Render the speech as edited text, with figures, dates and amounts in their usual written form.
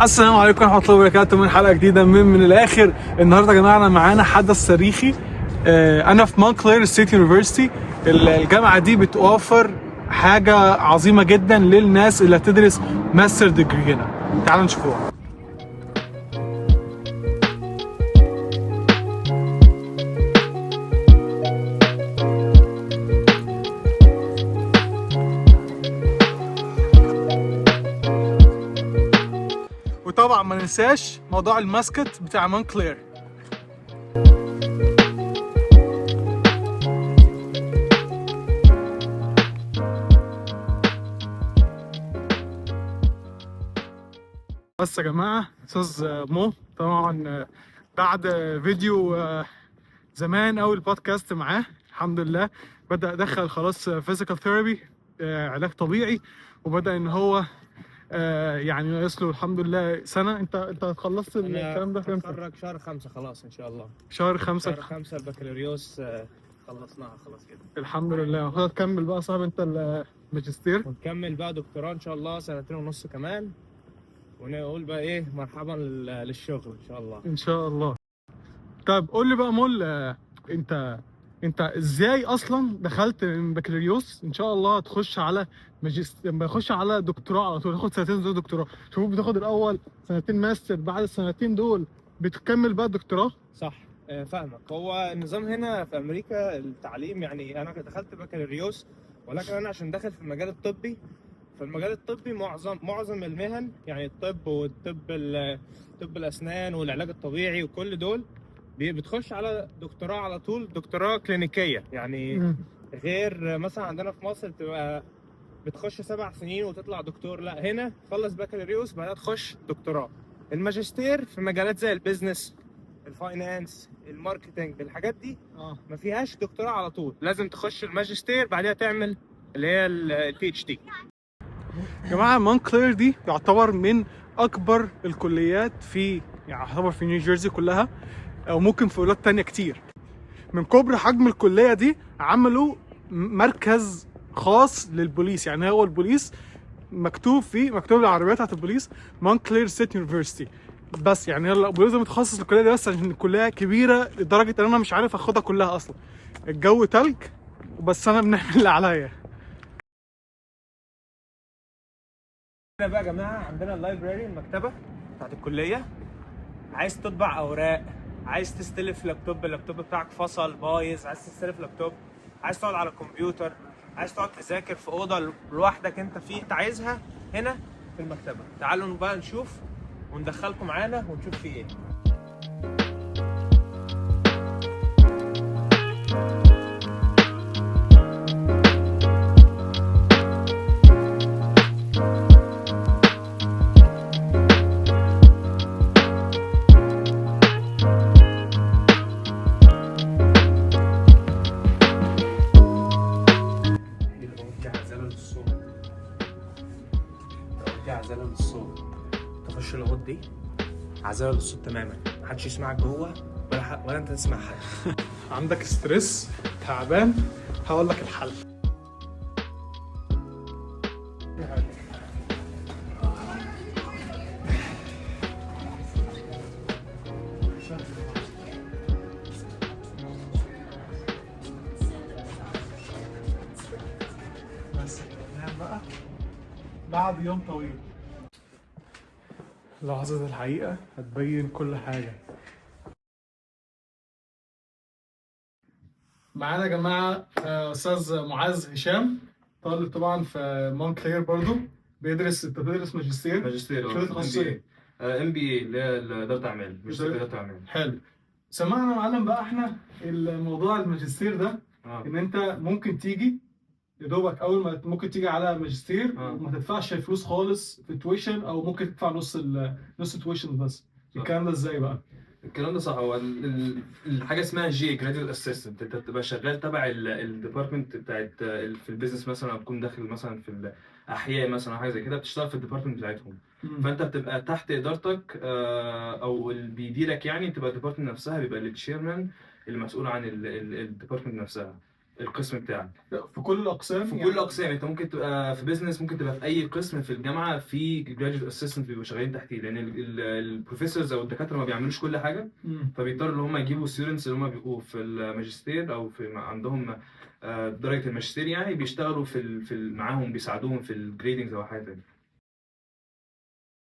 السلام عليكم ورحمة الله وبركاته من حلقة جديدة من الآخر. النهاردة يا جماعة معانا حدث تاريخي. أنا في مونكلير ستيت يونيفرسيتي. الجامعة دي بتوفر حاجة عظيمة جدا للناس اللي هتدرس ماستر ديجري هنا. تعالوا نشوفوها. وطبعا ما ننساش موضوع الماسكت بتاع مونكلير. بس يا جماعة أستاذ مو طبعا بعد فيديو زمان أول بودكاست معاه الحمد لله بدأ يدخل خلاص فيزيكال ثيرابي، علاج طبيعي، وبدأ إن هو يعني ناقص له الحمد لله سنة. أنت خلصت الكلام ده امتى؟ هتخرج شهر 5 خلاص إن شاء الله. شهر 5. شهر 5 البكالوريوس خلصناها خلاص كده. الحمد لله. هتكمل بقى صاحب أنت الماجستير ونكمل بقى دكتوراه إن شاء الله 2.5 كمان، ونقول بقى إيه مرحبا للشغل إن شاء الله. إن شاء الله. طب قول لي بقى مول، انت ازاي اصلا دخلت من بكالوريوس ان شاء الله تخش على بخش على دكتوراه على طول، تاخد سنتين دول دكتوراه؟ شوف بتاخد الاول سنتين ماستر، بعد السنتين دول بتكمل بقى دكتوراه. صح. فاهمك. هو النظام هنا في أمريكا التعليم، يعني أنا دخلت بكالوريوس، ولكن أنا عشان داخل في المجال الطبي، فالمجال الطبي معظم المهن، يعني الطب طب الأسنان والعلاج الطبيعي وكل دول بتخش على دكتوراه على طول، دكتوراه كلينيكية يعني. غير مثلا عندنا في مصر بتبقى بتخش 7 سنين وتطلع دكتور، لا هنا تخلص بكالوريوس بعدها تخش دكتوراه. الماجستير في مجالات زي البيزنس، الفاينانس، الماركتنج، الحاجات دي ما فيهاش دكتوراه على طول، لازم تخش الماجستير بعدها تعمل اللي هي البي اتش دي. يا جماعه مونكلير دي يعتبر من اكبر الكليات في، يعني يعتبر في نيوجيرسي كلها، او ممكن في ولايات تانية كتير. من كبر حجم الكليه دي عملوا مركز خاص للبوليس، يعني هو البوليس مكتوب العربيات بتاعت البوليس مونكلير ستيت يونيفرسيتي. بس يعني البوليس متخصص للكليه دي بس عشان الكليه كبيره لدرجه ان انا مش عارف اخدها كلها اصلا. الجو تلج بس انا بنعمل اللي عليا. هنا بقى يا جماعه عندنا اللايبراري، المكتبه بتاعت الكليه. عايز تطبع اوراق، عايز تستلف اللابتوب بتاعك فصل بايظ، عايز تستلف لابتوب، عايز تقعد على الكمبيوتر، عايز تقعد تذاكر في اوضه لوحدك انت انت عايزها هنا في المكتبه. تعالوا بقى نشوف وندخلكم معانا ونشوف في ايه. عزالة للصوت، تخش الاوض دي عزالة للصوت تماما، محدش يسمعك جوه ولا انت تسمع حد. عندك ستريس، تعبان، هقول لك الحل. بس ننام بقى بعد يوم طويل. لحظة الحقيقة هتبين كل حاجة. معانا يا جماعة أستاذ معاذ هشام، طالب طبعا في مونكلير برضو، انت بتدرس ماجستير شو تخصصي؟ ام بي اي اللي هي اداره اعمال، مش اداره اعمال. حلو. سمعنا يا معلم بقى احنا الموضوع الماجستير ده ان انت ممكن تيجي يا دوبك اول ما ممكن تيجي على ماجستير وما تدفعش فلوس خالص في تويشن، او ممكن تدفع نص تويشن بس. الكلام ده ازاي بقى؟ الكلام ده صح. هو الحاجه اسمها جي جراديويت اسيستنت، انت بتبقى شغال تبع الديبارتمنت بتاعت في البيزنس مثلا، او تكون داخل مثلا في الاحياء مثلا او حاجه زي كده، بتشتغل في الديبارتمنت بتاعتهم. فانت بتبقى تحت ادارتك او اللي بيديرك، يعني بتبقى الديبارتمنت نفسها، بيبقى التشيرمان المسؤول عن الديبارتمنت نفسها. القسم بتاعك. في كل الاقسام في كل الاقسام، انت ممكن تبقى في بزنس، ممكن تبقى في اي قسم في الجامعه في جراديويت اسيستنت بيبقوا شغالين تحتيه، لان البروفيسورز او الدكاتره ما بيعملوش كل حاجه، فبيضطروا ان هم يجيبوا ستودنتس اللي هم بيبقوا في الماجستير او في عندهم درجه الماجستير، يعني بيشتغلوا معاهم، بيساعدوهم في الجريدنجز او حاجه تانيه.